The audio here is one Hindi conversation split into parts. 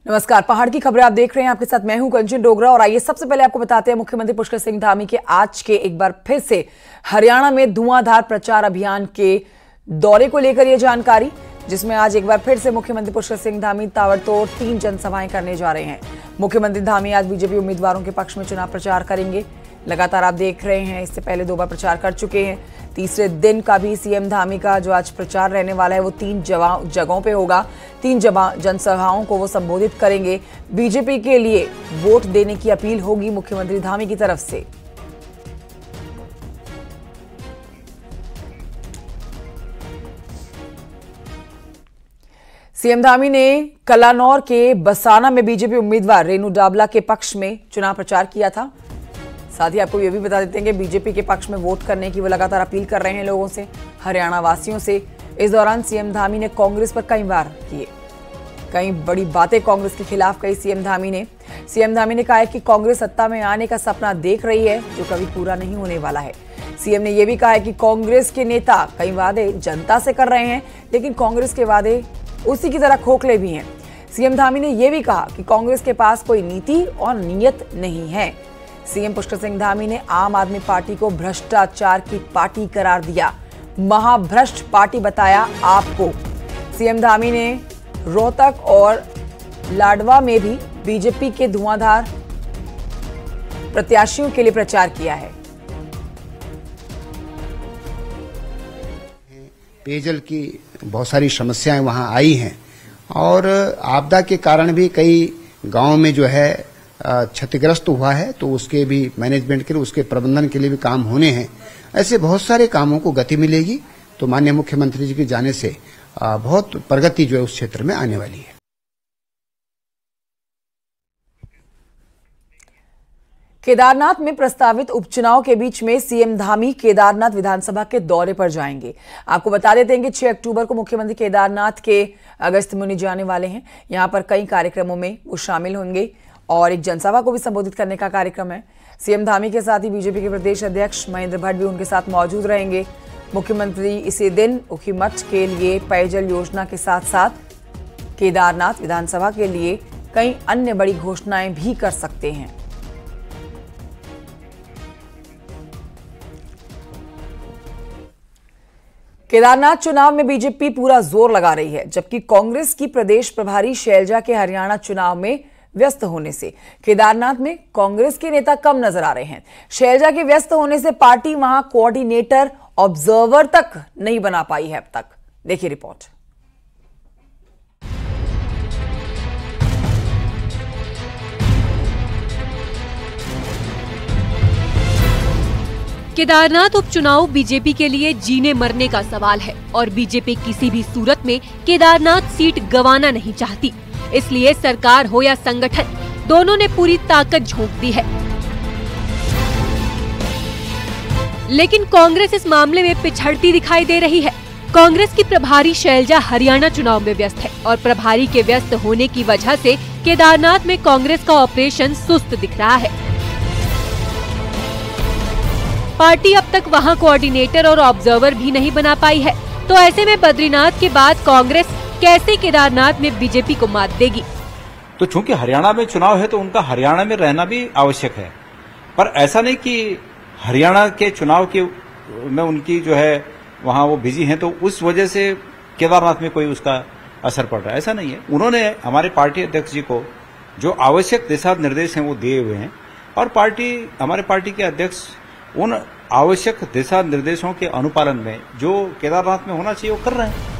नमस्कार, पहाड़ की खबरें आप देख रहे हैं। आपके साथ मैं हूं कंचन डोगरा और आइए सबसे पहले आपको बताते हैं मुख्यमंत्री पुष्कर सिंह धामी के आज के एक बार फिर से हरियाणा में धुआंधार प्रचार अभियान के दौरे को लेकर यह जानकारी, जिसमें आज एक बार फिर से मुख्यमंत्री पुष्कर सिंह धामी ताबड़तोड़ 3 जनसभाएं करने जा रहे हैं। मुख्यमंत्री धामी आज बीजेपी उम्मीदवारों के पक्ष में चुनाव प्रचार करेंगे। लगातार आप देख रहे हैं, इससे पहले 2 बार प्रचार कर चुके हैं। तीसरे दिन का भी सीएम धामी का जो आज प्रचार रहने वाला है वो 3 जगहों पे होगा। 3 जनसभाओं को वो संबोधित करेंगे। बीजेपी के लिए वोट देने की अपील होगी मुख्यमंत्री धामी की तरफ से। सीएम धामी ने कलानौर के बसाना में बीजेपी उम्मीदवार रेणु डाबला के पक्ष में चुनाव प्रचार किया था। साथ ही आपको यह भी बता देते हैं कि बीजेपी के पक्ष में वोट करने की वो लगातार अपील कर रहे हैं लोगों से, हरियाणा वासियों से। इस दौरान सीएम धामी ने कांग्रेस पर कई बड़ी बातें कांग्रेस के खिलाफ कही। सीएम धामी ने कहा है कि कांग्रेस सत्ता में आने का सपना देख रही है जो कभी पूरा नहीं होने वाला है। सीएम ने यह भी कहा है कि कांग्रेस के नेता कई वादे जनता से कर रहे हैं, लेकिन कांग्रेस के वादे उसी की तरह खोखले भी हैं। सीएम धामी ने यह भी कहा कि कांग्रेस के पास कोई नीति और नीयत नहीं है। सीएम पुष्कर सिंह धामी ने आम आदमी पार्टी को भ्रष्टाचार की पार्टी करार दिया, महाभ्रष्ट पार्टी बताया आपको। सीएम धामी ने रोहतक और लाडवा में भी बीजेपी के धुआंधार प्रत्याशियों के लिए प्रचार किया है। पेयजल की बहुत सारी समस्याएं वहां आई हैं और आपदा के कारण भी कई गांव में जो है क्षतिग्रस्त हुआ है, तो उसके भी मैनेजमेंट के लिए, उसके प्रबंधन के लिए भी काम होने हैं। ऐसे बहुत सारे कामों को गति मिलेगी, तो माननीय मुख्यमंत्री जी के जाने से बहुत प्रगति जो है उस क्षेत्र में आने वाली है। केदारनाथ में प्रस्तावित उपचुनाव के बीच में सीएम धामी केदारनाथ विधानसभा के दौरे पर जाएंगे। आपको बता देते हैं कि 6 अक्टूबर को मुख्यमंत्री केदारनाथ के अगस्त मुनि जाने वाले हैं। यहां पर कई कार्यक्रमों में वो शामिल होंगे और एक जनसभा को भी संबोधित करने का कार्यक्रम है। सीएम धामी के साथ ही बीजेपी के प्रदेश अध्यक्ष महेंद्र भट्ट भी उनके साथ मौजूद रहेंगे। मुख्यमंत्री इसी दिन ऊखीमठ के लिए पेयजल योजना के साथ साथ केदारनाथ विधानसभा के लिए कई अन्य बड़ी घोषणाएं भी कर सकते हैं। केदारनाथ चुनाव में बीजेपी पूरा जोर लगा रही है, जबकि कांग्रेस की प्रदेश प्रभारी शैलजा के हरियाणा चुनाव में व्यस्त होने से केदारनाथ में कांग्रेस के नेता कम नजर आ रहे हैं। शैलजा के व्यस्त होने से पार्टी वहां कोऑर्डिनेटर, ऑब्जर्वर तक नहीं बना पाई है अब तक। देखिए रिपोर्ट। केदारनाथ उपचुनाव बीजेपी के लिए जीने मरने का सवाल है और बीजेपी किसी भी सूरत में केदारनाथ सीट गंवाना नहीं चाहती। इसलिए सरकार हो या संगठन, दोनों ने पूरी ताकत झोंक दी है। लेकिन कांग्रेस इस मामले में पिछड़ती दिखाई दे रही है। कांग्रेस की प्रभारी शैलजा हरियाणा चुनाव में व्यस्त है और प्रभारी के व्यस्त होने की वजह से केदारनाथ में कांग्रेस का ऑपरेशन सुस्त दिख रहा है। पार्टी अब तक वहां कोऑर्डिनेटर और ऑब्जर्वर भी नहीं बना पाई है, तो ऐसे में बद्रीनाथ के बाद कांग्रेस कैसे केदारनाथ में बीजेपी को मात देगी? तो चूंकि हरियाणा में चुनाव है तो उनका हरियाणा में रहना भी आवश्यक है, पर ऐसा नहीं कि हरियाणा के चुनाव के में उनकी जो है वहां वो बिजी हैं तो उस वजह से केदारनाथ में कोई उसका असर पड़ रहा है, ऐसा नहीं है। उन्होंने हमारे पार्टी अध्यक्ष जी को जो आवश्यक दिशा निर्देश हैं वो दिए हुए हैं और हमारे पार्टी के अध्यक्ष उन आवश्यक दिशा निर्देशों के अनुपालन में जो केदारनाथ में होना चाहिए वो कर रहे हैं।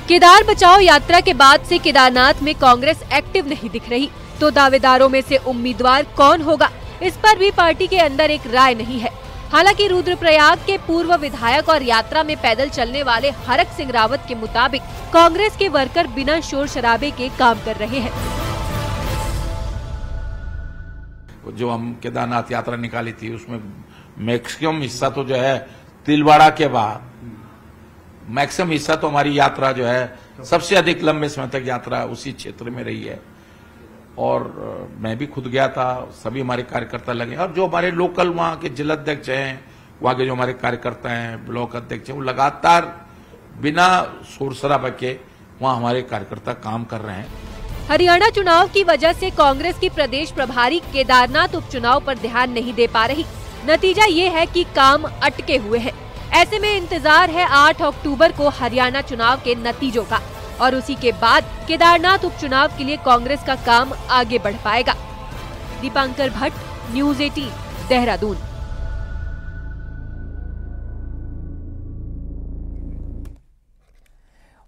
केदार बचाओ यात्रा के बाद से केदारनाथ में कांग्रेस एक्टिव नहीं दिख रही, तो दावेदारों में से उम्मीदवार कौन होगा, इस पर भी पार्टी के अंदर एक राय नहीं है। हालांकि रुद्रप्रयाग के पूर्व विधायक और यात्रा में पैदल चलने वाले हरक सिंह रावत के मुताबिक कांग्रेस के वर्कर बिना शोर शराबे के काम कर रहे हैं। जो हम केदारनाथ यात्रा निकाली थी उसमें मैक्सिमम हिस्सा तो जो है तिलवाड़ा के बाद मैक्सिमम हिस्सा तो हमारी यात्रा जो है सबसे अधिक लंबे समय तक यात्रा उसी क्षेत्र में रही है और मैं भी खुद गया था, सभी हमारे कार्यकर्ता लगे और जो हमारे लोकल वहां के जिलाध्यक्ष हैं, वहां के जो हमारे कार्यकर्ता हैं, ब्लॉक अध्यक्ष हैं, वो लगातार बिना शोर शराबा के वहां हमारे कार्यकर्ता काम कर रहे हैं हरियाणा चुनाव की वजह से कांग्रेस की प्रदेश प्रभारी केदारनाथ उपचुनाव पर ध्यान नहीं दे पा रही। नतीजा ये है कि काम अटके हुए हैं। ऐसे में इंतजार है 8 अक्टूबर को हरियाणा चुनाव के नतीजों का और उसी के बाद केदारनाथ उपचुनाव के लिए कांग्रेस का काम आगे बढ़ पाएगा। दीपांकर भट्ट, न्यूज़ 18, देहरादून।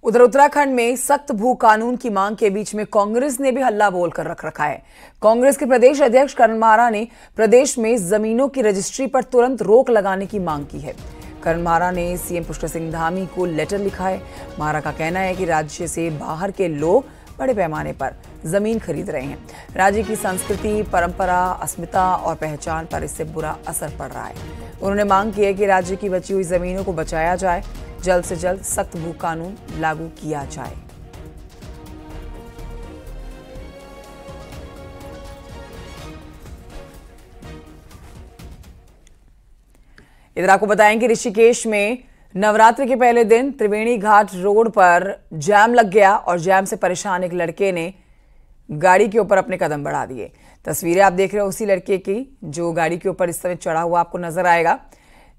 उधर उत्तराखंड में सख्त भू कानून की मांग के बीच में कांग्रेस ने भी हल्ला बोल कर रख रखा है। कांग्रेस के प्रदेश अध्यक्ष करण मारा ने प्रदेश में जमीनों की रजिस्ट्री पर तुरंत रोक लगाने की मांग की है। करण मारा ने सीएम पुष्कर सिंह धामी को लेटर लिखा है। मारा का कहना है कि राज्य से बाहर के लोग बड़े पैमाने पर जमीन खरीद रहे हैं। राज्य की संस्कृति, परंपरा, अस्मिता और पहचान पर इससे बुरा असर पड़ रहा है। उन्होंने मांग की है कि राज्य की बची हुई जमीनों को बचाया जाए, जल्द से जल्द सख्त भू कानून लागू किया जाए। इधर आपको बताएं कि ऋषिकेश में नवरात्र के पहले दिन त्रिवेणी घाट रोड पर जैम लग गया और जैम से परेशान एक लड़के ने गाड़ी के ऊपर अपने कदम बढ़ा दिए। तस्वीरें आप देख रहे हो उसी लड़के की जो गाड़ी के ऊपर इस तरह चढ़ा हुआ आपको नजर आएगा।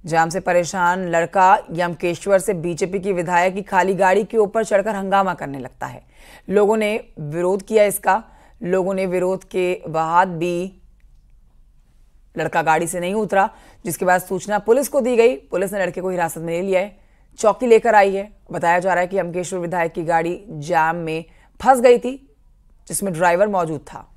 जाम से परेशान लड़का यमकेश्वर से बीजेपी की विधायक की खाली गाड़ी के ऊपर चढ़कर हंगामा करने लगता है। लोगों ने विरोध किया इसका। लोगों ने विरोध के बाद भी लड़का गाड़ी से नहीं उतरा, जिसके बाद सूचना पुलिस को दी गई। पुलिस ने लड़के को हिरासत में ले लिया है, चौकी लेकर आई है। बताया जा रहा है कि यमकेश्वर विधायक की गाड़ी जाम में फंस गई थी, जिसमें ड्राइवर मौजूद था।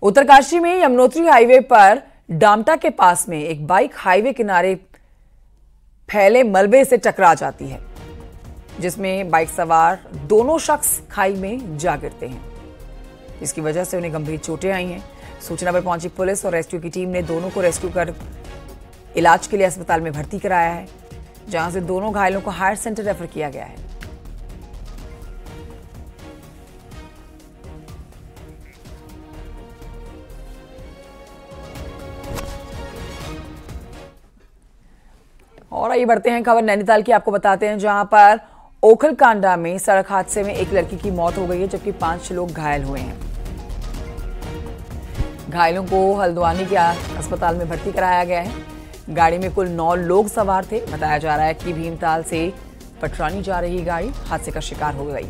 उत्तरकाशी में यमुनोत्री हाईवे पर डामटा के पास में एक बाइक हाईवे किनारे फैले मलबे से टकरा जाती है, जिसमें बाइक सवार दोनों शख्स खाई में जा गिरते हैं, जिसकी वजह से उन्हें गंभीर चोटें आई हैं। सूचना पर पहुंची पुलिस और रेस्क्यू की टीम ने दोनों को रेस्क्यू कर इलाज के लिए अस्पताल में भर्ती कराया है, जहां से दोनों घायलों को हायर सेंटर रेफर किया गया है। और आइए बढ़ते हैं खबर नैनीताल की। आपको बताते हैं जहां पर ओखलकांडा में सड़क हादसे में एक लड़की की मौत हो गई है, जबकि 5 लोग घायल हुए हैं। घायलों को हल्द्वानी के अस्पताल में भर्ती कराया गया है। गाड़ी में कुल 9 लोग सवार थे। बताया जा रहा है कि भीमताल से पटरानी जा रही गाड़ी हादसे का शिकार हो गई।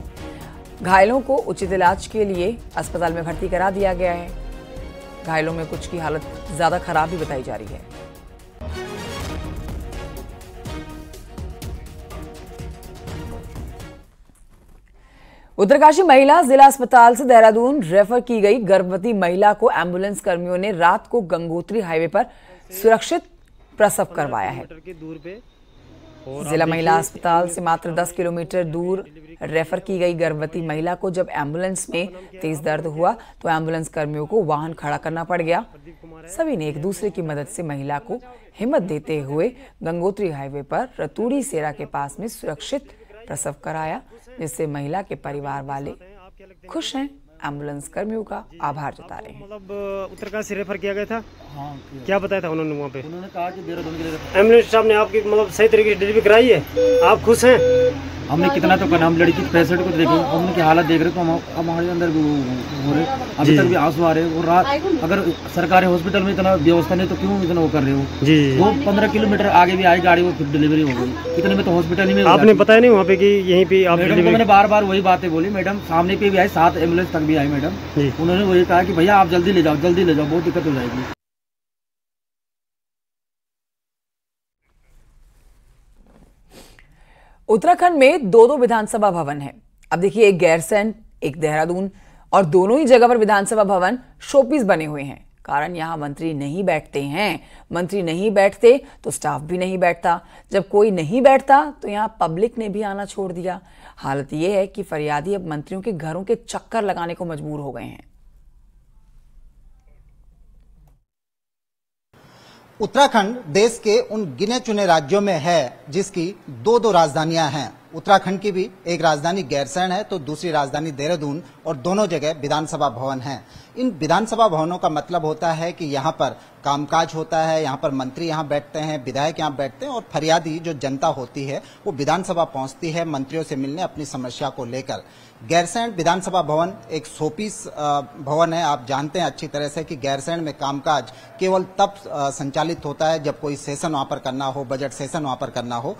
घायलों को उचित इलाज के लिए अस्पताल में भर्ती करा दिया गया है। घायलों में कुछ की हालत ज्यादा खराब भी बताई जा रही है। उत्तरकाशी महिला जिला अस्पताल से देहरादून रेफर की गई गर्भवती महिला को एम्बुलेंस कर्मियों ने रात को गंगोत्री हाईवे पर सुरक्षित प्रसव करवाया है। जिला महिला अस्पताल से मात्र 10 किलोमीटर दूर रेफर की गई गर्भवती महिला को जब एम्बुलेंस में तेज दर्द हुआ तो एम्बुलेंस कर्मियों को वाहन खड़ा करना पड़ गया। सभी ने एक दूसरे की मदद से महिला को हिम्मत देते हुए गंगोत्री हाईवे पर रतूड़ी सेरा के पास में सुरक्षित प्रसव कराया, जिससे महिला के परिवार वाले खुश हैं। एम्बुलेंस कर्मियों का आभार जता रहे हैं। मतलब उत्तरकाशी रेफर किया गया था। हाँ, क्या बताया था उन्होंने वहाँ पे? उन्होंने कहा कि देहरादून के लिए एम्बुलेंस स्टाफ ने आपकी मतलब सही तरीके से डिलीवरी कराई है, आप खुश हैं? हमने कितना तो करना, हम लड़की की पेशेंट को देखें, हम उनकी हालत देख रहे तो हम हमारे अंदर हो रहे, अभी तक भी आंसू आ रहे। और रात अगर सरकारी हॉस्पिटल में इतना व्यवस्था नहीं तो क्यों इतना वो कर रहे हो? जी वो 15 किलोमीटर आगे भी आई गाड़ी, वो फिर डिलीवरी हो गई। इतने में तो हॉस्पिटल में आपने बताया नहीं वहाँ पे कि यहीं पे आप? मैंने बार बार वही बातें बोली मैडम, सामने पे भी आई, 7 एम्बुलेंस तक भी आई मैडम। उन्होंने वही कहा कि भैया आप जल्दी ले जाओ, जल्दी ले जाओ, बहुत दिक्कत हो जाएगी। उत्तराखंड में 2 विधानसभा भवन हैं। अब देखिए, एक गैरसैंण, एक देहरादून, और दोनों ही जगह पर विधानसभा भवन शोपीस बने हुए हैं। कारण यहां मंत्री नहीं बैठते हैं। मंत्री नहीं बैठते तो स्टाफ भी नहीं बैठता। जब कोई नहीं बैठता तो यहां पब्लिक ने भी आना छोड़ दिया। हालत यह है कि फरियादी अब मंत्रियों के घरों के चक्कर लगाने को मजबूर हो गए हैं। उत्तराखंड देश के उन गिने चुने राज्यों में है जिसकी 2 राजधानियां हैं। उत्तराखंड की भी एक राजधानी गैरसैंण है तो दूसरी राजधानी देहरादून, और दोनों जगह विधानसभा भवन हैं। इन विधानसभा भवनों का मतलब होता है कि यहाँ पर कामकाज होता है, यहाँ पर मंत्री यहाँ बैठते हैं, विधायक यहाँ बैठते हैं और फरियादी जो जनता होती है वो विधानसभा पहुंचती है मंत्रियों से मिलने अपनी समस्या को लेकर। गैरसैंण विधानसभा भवन एक शोपीस भवन है। आप जानते हैं अच्छी तरह से कि गैरसैंण में कामकाज केवल तब संचालित होता है जब कोई सेशन वहां पर करना हो, बजट सेशन वहां पर करना हो।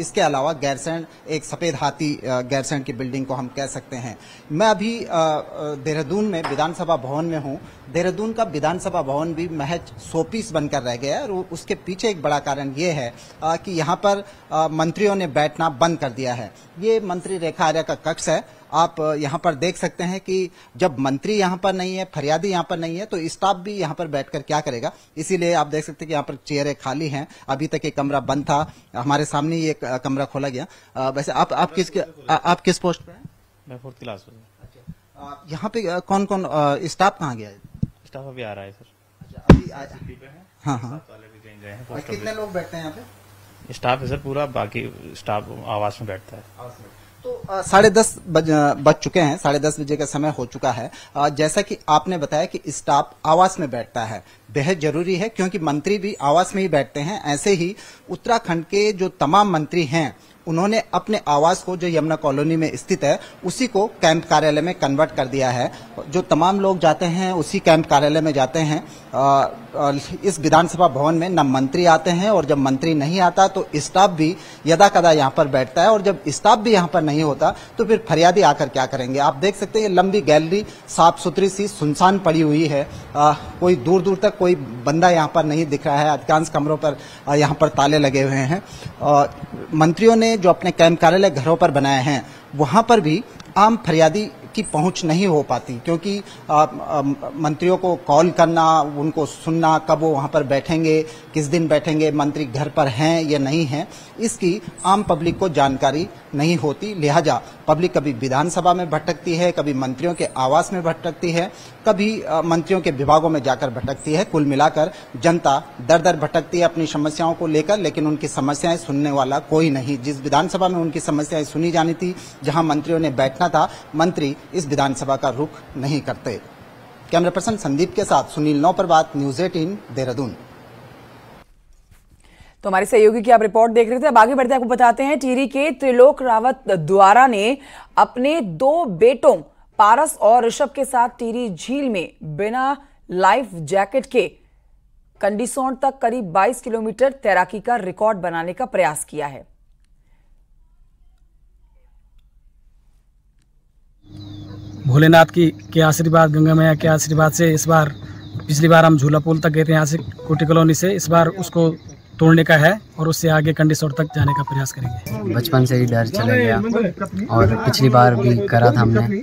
इसके अलावा गैरसैंण एक सफेद हाथी गैरसैंण की बिल्डिंग को हम कह सकते हैं। मैं अभी देहरादून में विधानसभा भवन में हूं। देहरादून का विधानसभा भवन भी महज शोपीस बनकर रह गया है और उसके पीछे एक बड़ा कारण ये है कि यहाँ पर मंत्रियों ने बैठना बंद कर दिया है। ये मंत्री रेखा आर्या का कक्ष है। आप यहाँ पर देख सकते हैं कि जब मंत्री यहाँ पर नहीं है, फरियादी यहाँ पर नहीं है, तो स्टाफ भी यहाँ पर बैठकर क्या करेगा। इसीलिए आप देख सकते हैं कि यहाँ पर चेयरें खाली हैं। अभी तक ये कमरा बंद था, हमारे सामने ये कमरा खोला गया। वैसे आप किस पोस्ट पे हैं? मैं 4th क्लास में। यहाँ पे कौन कौन स्टाफ कहाँ गया है? स्टाफ अभी आ रहा है सर। अभी हाँ। और कितने लोग बैठते हैं यहाँ पे? स्टाफ है सर पूरा, बाकी स्टाफ आवास में बैठता है। तो 10:30 बज चुके हैं, 10:30 बजे का समय हो चुका है। जैसा कि आपने बताया कि स्टाफ आवास में बैठता है, बेहद जरूरी है क्योंकि मंत्री भी आवास में ही बैठते हैं। ऐसे ही उत्तराखंड के जो तमाम मंत्री हैं उन्होंने अपने आवास को जो यमुना कॉलोनी में स्थित है उसी को कैंप कार्यालय में कन्वर्ट कर दिया है। जो तमाम लोग जाते हैं उसी कैंप कार्यालय में जाते हैं। इस विधानसभा भवन में न मंत्री आते हैं और जब मंत्री नहीं आता तो स्टाफ भी यदा कदा यहाँ पर बैठता है और जब स्टाफ भी यहाँ पर नहीं होता तो फिर फरियादी आकर क्या करेंगे। आप देख सकते हैं ये लंबी गैलरी साफ सुथरी सी सुनसान पड़ी हुई है। कोई दूर दूर तक कोई बंदा यहाँ पर नहीं दिख रहा है। अधिकांश कमरों पर यहाँ पर ताले लगे हुए हैं। मंत्रियों ने जो अपने कैंप कार्यालय घरों पर बनाए हैं वहां पर भी आम फरियादी की पहुंच नहीं हो पाती क्योंकि मंत्रियों को कॉल करना, उनको सुनना कब वो वहां पर बैठेंगे, किस दिन बैठेंगे, मंत्री घर पर हैं या नहीं हैं, इसकी आम पब्लिक को जानकारी नहीं होती। लिहाजा पब्लिक कभी विधानसभा में भटकती है, कभी मंत्रियों के आवास में भटकती है, कभी मंत्रियों के विभागों में जाकर भटकती है। कुल मिलाकर जनता दर दर भटकती है अपनी समस्याओं को लेकर, लेकिन उनकी समस्याएं सुनने वाला कोई नहीं। जिस विधानसभा में उनकी समस्याएं सुनी जानी थी, जहां मंत्रियों ने बैठना था, मंत्री इस विधानसभा का रुख नहीं करते। कैमरा पर्सन संदीप के साथ सुनील नौ पर बात, न्यूज़ 18 देहरादून। तो हमारे सहयोगी की आप रिपोर्ट देख रहे थे। अब आगे बढ़ते आपको बताते हैं टिहरी के त्रिलोक रावत द्वारा ने अपने 2 बेटों पारस और ऋषभ के साथ टिहरी झील में बिना लाइफ जैकेट के कंडीसौंड तक करीब 22 किलोमीटर तैराकी का रिकॉर्ड बनाने का प्रयास किया है। भोलेनाथ के आशीर्वाद, गंगा मैया के आशीर्वाद से इस बार, पिछली बार हम झूला पुल तक गए थे यहाँ से कोटी कॉलोनी से, इस बार उसको तोड़ने का है और उससे आगे कंडीसौर तक जाने का प्रयास करेंगे। बचपन से ही डर चला गया और पिछली बार भी करा था हमने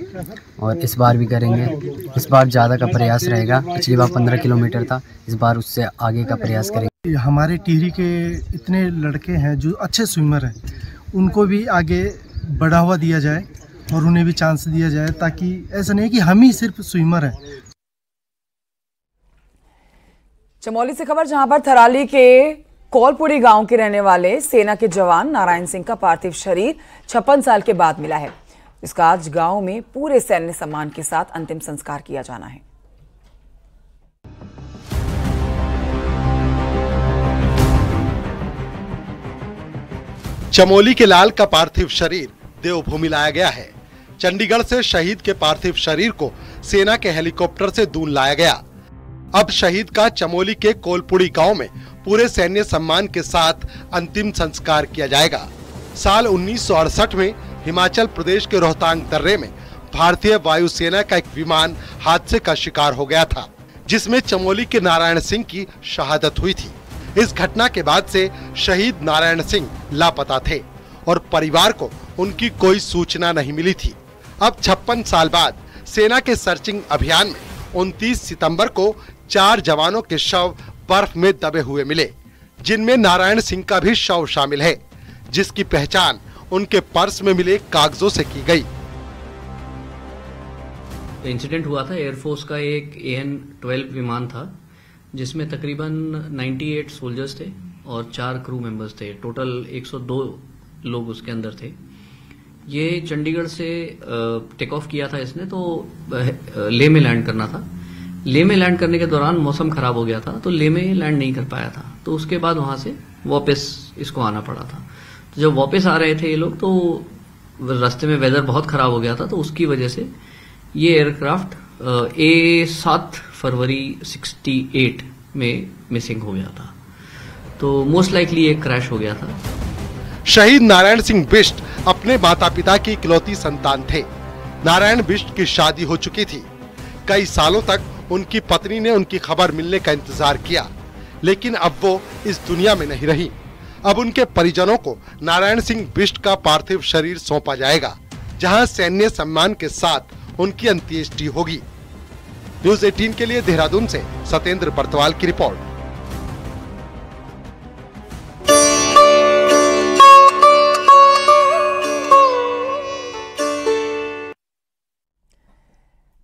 और इस बार भी करेंगे। इस बार ज़्यादा का प्रयास रहेगा। पिछली बार 15 किलोमीटर था, इस बार उससे आगे का प्रयास करेंगे। हमारे टिहरी के इतने लड़के हैं जो अच्छे स्विमर हैं, उनको भी आगे बढ़ावा दिया जाए और उन्हें भी चांस दिया जाए, ताकि ऐसा नहीं कि हम ही सिर्फ स्विमर हैं। चमोली से खबर, जहां पर थराली के कोलपुरी गांव के रहने वाले सेना के जवान नारायण सिंह का पार्थिव शरीर 56 साल के बाद मिला है। इसका आज गांव में पूरे सैन्य सम्मान के साथ अंतिम संस्कार किया जाना है। चमोली के लाल का पार्थिव शरीर देवभूमि लाया गया है। चंडीगढ़ से शहीद के पार्थिव शरीर को सेना के हेलीकॉप्टर से दून लाया गया। अब शहीद का चमोली के कोलपुरी गांव में पूरे सैन्य सम्मान के साथ अंतिम संस्कार किया जाएगा। साल 1968 में हिमाचल प्रदेश के रोहतांग दर्रे में भारतीय वायुसेना का एक विमान हादसे का शिकार हो गया था, जिसमें चमोली के नारायण सिंह की शहादत हुई थी। इस घटना के बाद से शहीद नारायण सिंह लापता थे और परिवार को उनकी कोई सूचना नहीं मिली थी। अब 56 साल बाद सेना के सर्चिंग अभियान में 29 सितंबर को 4 जवानों के शव बर्फ में दबे हुए मिले, जिनमें नारायण सिंह का भी शव शामिल है, जिसकी पहचान उनके पर्स में मिले कागजों से की गई। इंसिडेंट हुआ था, एयरफोर्स का एक AN-12 विमान था, जिसमें तकरीबन 98 सोल्जर्स थे और 4 क्रू मेंबर्स थे। टोटल 102 लोग उसके अंदर थे। ये चंडीगढ़ से टेक ऑफ किया था इसने, तो लेह में लैंड करना था। लेह में लैंड करने के दौरान मौसम खराब हो गया था, तो लेह में लैंड नहीं कर पाया था, तो उसके बाद वहां से वापस इसको आना पड़ा था। तो जब वापस आ रहे थे ये लोग, तो रास्ते में वेदर बहुत खराब हो गया था, तो उसकी वजह से ये एयरक्राफ्ट A7 फरवरी 68 में मिसिंग हो गया था। तो मोस्ट लाइकली एक क्रैश हो गया था। शहीद नारायण सिंह बिष्ट अपने माता पिता की इकलौती संतान थे। नारायण बिष्ट की शादी हो चुकी थी। कई सालों तक उनकी पत्नी ने उनकी खबर मिलने का इंतजार किया, लेकिन अब वो इस दुनिया में नहीं रही। अब उनके परिजनों को नारायण सिंह बिष्ट का पार्थिव शरीर सौंपा जाएगा, जहां सैन्य सम्मान के साथ उनकी अंत्येष्टि होगी। न्यूज़ 18 के लिए देहरादून से सत्येंद्र बर्तवाल की रिपोर्ट।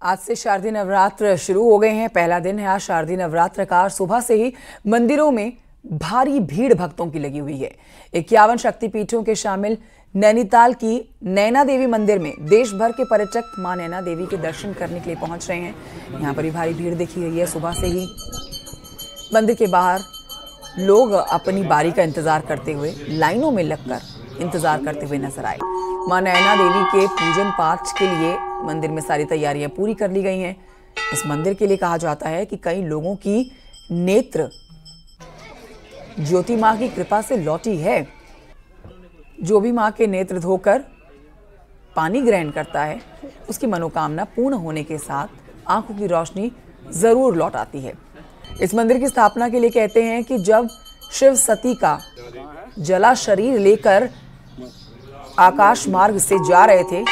आज से शारदीय नवरात्र शुरू हो गए हैं। पहला दिन है आज शारदीय नवरात्र का। सुबह से ही मंदिरों में भारी भीड़ भक्तों की लगी हुई है। 51 शक्तिपीठों के शामिल नैनीताल की नैना देवी मंदिर में देश भर के पर्यटक मां नैना देवी के दर्शन करने के लिए पहुंच रहे हैं। यहां पर भी भारी भीड़ देखी गई है। सुबह से ही मंदिर के बाहर लोग अपनी बारी का इंतजार करते हुए लाइनों में लगकर इंतजार करते हुए नजर आए। मां नैना देवी के पूजन पाठ के लिए मंदिर में सारी तैयारियां पूरी कर ली गई हैं। इस मंदिर के लिए कहा जाता है कि कई लोगों की नेत्र ज्योति मां की कृपा से लौटी है। जो भी मां के नेत्र धोकर पानी ग्रहण करता है, उसकी मनोकामना पूर्ण होने के साथ आंखों की रोशनी जरूर लौट आती है। इस मंदिर की स्थापना के लिए कहते हैं कि जब शिव सती का जला शरीर लेकर आकाश मार्ग से जा रहे थे,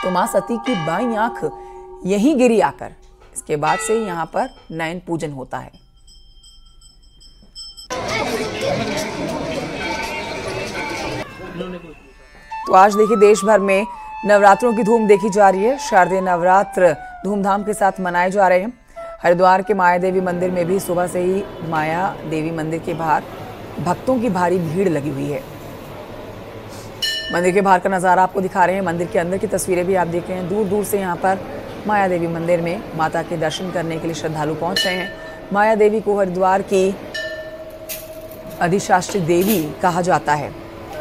तो मां सती की बाईं आंख यहीं गिरी आकर। इसके बाद से यहां पर नयन पूजन होता है। तो आज देखिए देश भर में नवरात्रों की धूम देखी जा रही है। शारदीय नवरात्र धूमधाम के साथ मनाए जा रहे हैं। हरिद्वार के माया देवी मंदिर में भी सुबह से ही माया देवी मंदिर के बाहर भक्तों की भारी भीड़ लगी हुई है। मंदिर के बाहर का नज़ारा आपको दिखा रहे हैं। मंदिर के अंदर की तस्वीरें भी आप देख रहे हैं। दूर दूर से यहाँ पर माया देवी मंदिर में माता के दर्शन करने के लिए श्रद्धालु पहुंच रहे हैं। माया देवी को हरिद्वार की अधिशास्त्री देवी कहा जाता है।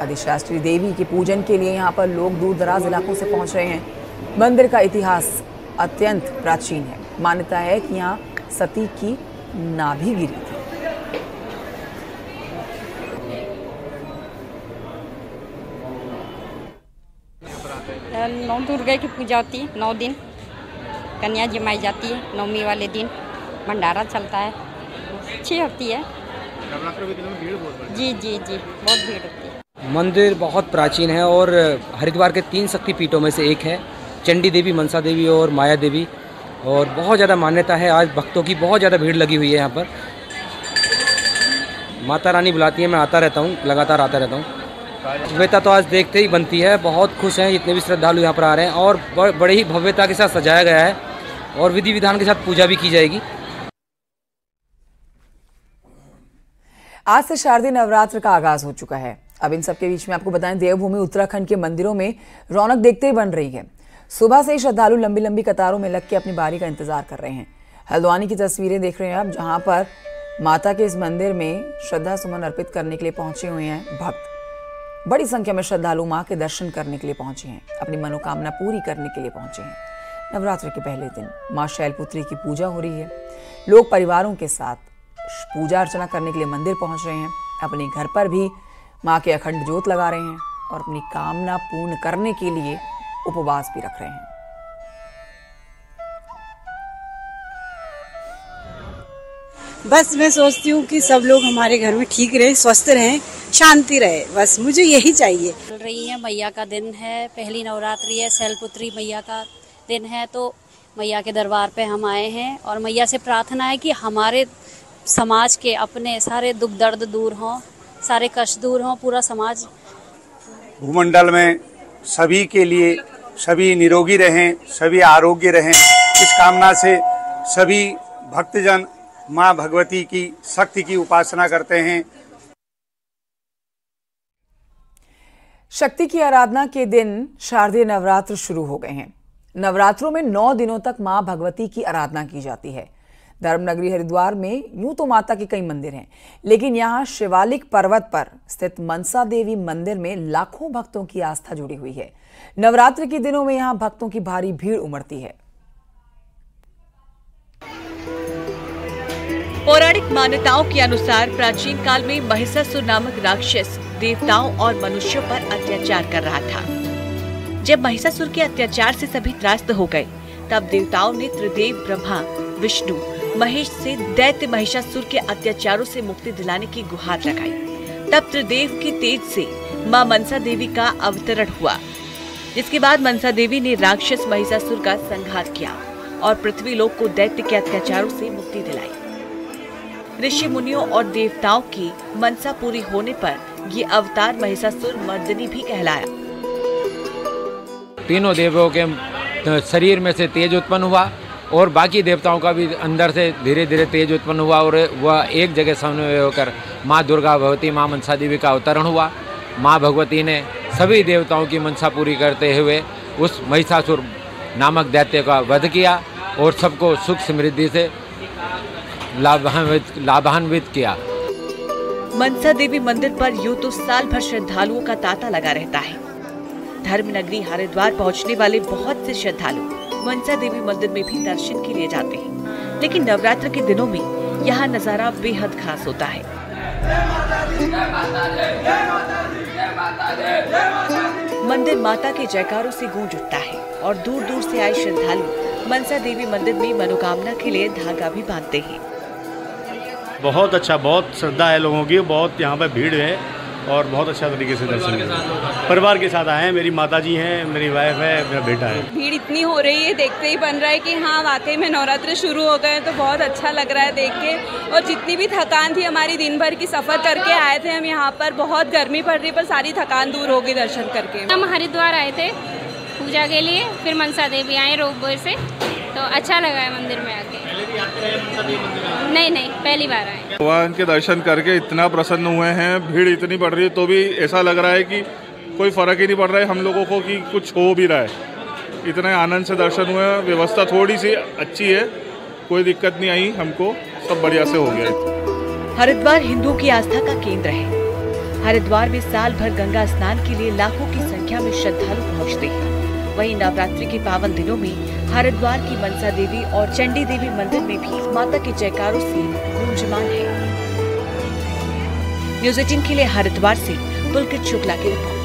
अधिशास्त्री देवी के पूजन के लिए यहाँ पर लोग दूर दराज इलाकों से पहुंच रहे हैं। मंदिर का इतिहास अत्यंत प्राचीन है। मान्यता है कि यहाँ सती की नाभि गिरी थी। नौ दुर्गा की पूजा होती है। 9 दिन कन्या जमाई जाती है। नवमी वाले दिन भंडारा चलता है। अच्छी होती है। नवरात्रों के दिनों में भीड़ बहुत जी जी जी बहुत भीड़ होती है। मंदिर बहुत प्राचीन है और हरिद्वार के 3 शक्तिपीठों में से एक है। चंडी देवी, मनसा देवी और माया देवी। और बहुत ज़्यादा मान्यता है। आज भक्तों की बहुत ज़्यादा भीड़ लगी हुई है यहाँ पर। माता रानी बुलाती है, मैं आता रहता हूँ, लगातार आता रहता हूँ। भव्यता तो आज देखते ही बनती है। बहुत खुश हैं जितने भी श्रद्धालु यहाँ पर आ रहे हैं और बड़े ही भव्यता के साथ सजाया गया है और विधि विधान के साथ पूजा भी की जाएगी। आज से शारदीय नवरात्र का आगाज हो चुका है। अब इन सबके बीच में आपको बताएं, देवभूमि उत्तराखंड के मंदिरों में रौनक देखते ही बन रही है। सुबह से ही श्रद्धालु लंबी लंबी कतारों में लग के अपनी बारी का इंतजार कर रहे हैं। हल्द्वानी की तस्वीरें देख रहे हैं आप, जहां पर माता के इस मंदिर में श्रद्धा सुमन अर्पित करने के लिए पहुंचे हुए हैं भक्त। बड़ी संख्या में श्रद्धालु मां के दर्शन करने के लिए पहुंचे हैं, अपनी मनोकामना पूरी करने के लिए पहुंचे हैं। नवरात्र के पहले दिन मां शैलपुत्री की पूजा हो रही है। लोग परिवारों के साथ पूजा अर्चना करने के लिए मंदिर पहुंच रहे हैं। अपने घर पर भी मां के अखंड ज्योत लगा रहे हैं और अपनी कामना पूर्ण करने के लिए उपवास भी रख रहे हैं। बस मैं सोचती हूँ कि सब लोग हमारे घर में ठीक रहे, स्वस्थ रहें, शांति रहे, बस मुझे यही चाहिए। चल रही है, मैया का दिन है, पहली नवरात्रि है, शैलपुत्री मैया का दिन है, तो मैया के दरबार पे हम आए हैं और मैया से प्रार्थना है कि हमारे समाज के अपने सारे दुख दर्द दूर हों, सारे कष्ट दूर हों, पूरा समाज भूमंडल में सभी के लिए सभी निरोगी रहें, सभी आरोग्य रहें, इस कामना से सभी भक्तजन माँ भगवती की शक्ति की उपासना करते हैं। शक्ति की आराधना के दिन शारदीय नवरात्र शुरू हो गए हैं। नवरात्रों में 9 दिनों तक मां भगवती की आराधना की जाती है। धर्मनगरी हरिद्वार में यूं तो माता के कई मंदिर हैं, लेकिन यहां शिवालिक पर्वत पर स्थित मनसा देवी मंदिर में लाखों भक्तों की आस्था जुड़ी हुई है। नवरात्र के दिनों में यहां भक्तों की भारी भीड़ उमड़ती है। पौराणिक मान्यताओं के अनुसार प्राचीन काल में महिषासुर नामक राक्षस देवताओं और मनुष्यों पर अत्याचार कर रहा था। जब महिषासुर के अत्याचार से सभी त्रस्त हो गए, तब देवताओं ने त्रिदेव ब्रह्मा, विष्णु, महेश से दैत्य महिषासुर के अत्याचारों से मुक्ति दिलाने की गुहार लगाई। तब त्रिदेव के तेज से मां मनसा देवी का अवतरण हुआ, जिसके बाद मनसा देवी ने राक्षस महिषासुर का संहार किया और पृथ्वी लोक को दैत्य के अत्याचारों से मुक्ति दिलाई। ऋषि मुनियों और देवताओं की मनसा पूरी होने पर ये अवतार महिषासुर मर्दिनी भी कहलाया। तीनों देवों के शरीर में से तेज उत्पन्न हुआ और बाकी देवताओं का भी अंदर से धीरे धीरे तेज उत्पन्न हुआ और वह एक जगह समन्वय होकर माँ दुर्गा भगवती माँ मनसा देवी का अवतरण हुआ। माँ भगवती ने सभी देवताओं की मनसा पूरी करते हुए उस महिषासुर नामक दैत्य का वध किया और सबको सुख समृद्धि से लाभान्वित किया। मनसा देवी मंदिर पर यूं तो साल भर श्रद्धालुओं का तांता लगा रहता है। धर्मनगरी हरिद्वार पहुंचने वाले बहुत से श्रद्धालु मनसा देवी मंदिर में भी दर्शन के लिए जाते हैं, लेकिन नवरात्र के दिनों में यहाँ नजारा बेहद खास होता है। मंदिर माता के जयकारों से गूंज उठता है और दूर दूर से आए श्रद्धालु मनसा देवी मंदिर में मनोकामना के लिए धागा भी बांधते हैं। बहुत अच्छा, बहुत श्रद्धा है लोगों की, बहुत यहाँ पर भीड़ है और बहुत अच्छा तरीके से दर्शन परिवार के साथ आए हैं। मेरी माताजी हैं, मेरी वाइफ है, मेरा बेटा है। भीड़ इतनी हो रही है, देखते ही बन रहा है कि हाँ वाकई में नवरात्र शुरू हो गए, तो बहुत अच्छा लग रहा है देख के। और जितनी भी थकान थी हमारी, दिन भर की सफर करके आए थे हम यहाँ पर, बहुत गर्मी पड़ रही पर सारी थकान दूर हो गई दर्शन करके। हम हरिद्वार आए थे पूजा के लिए, फिर मनसा देवी आए रोपवे से, तो अच्छा लगा है मंदिर में आके। नहीं, पहली बार आए। भगवान के दर्शन करके इतना प्रसन्न हुए हैं, भीड़ इतनी बढ़ रही है तो भी ऐसा लग रहा है कि कोई फर्क ही नहीं पड़ रहा है हम लोगों को कि कुछ हो भी रहा है। इतने आनंद से दर्शन हुए, व्यवस्था थोड़ी सी अच्छी है, कोई दिक्कत नहीं आई हमको, सब बढ़िया से हो गया। हरिद्वार हिंदुओं की आस्था का केंद्र है। हरिद्वार में साल भर गंगा स्नान के लिए लाखों की संख्या में श्रद्धालु पहुँचते हैं। वहीं नवरात्रि के पावन दिनों में हरिद्वार की मनसा देवी और चंडी देवी मंदिर में भी माता के जयकारों से गूंजमान है। न्यूज़ 18 के लिए हरिद्वार से पुलकित शुक्ला की रिपोर्ट।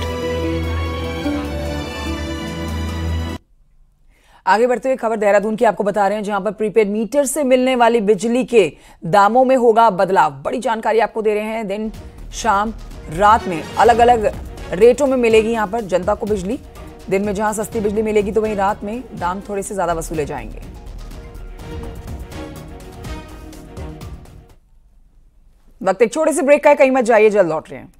आगे बढ़ते हुए खबर देहरादून की आपको बता रहे हैं, जहां पर प्रीपेड मीटर से मिलने वाली बिजली के दामों में होगा बदलाव। बड़ी जानकारी आपको दे रहे हैं। दिन, शाम, रात में अलग अलग रेटों में मिलेगी यहां पर जनता को बिजली। दिन में जहां सस्ती बिजली मिलेगी तो वहीं रात में दाम थोड़े से ज्यादा वसूले जाएंगे। वक्त एक छोटे से ब्रेक का है, कहीं मत जाइए, जल्द लौट रहे हैं।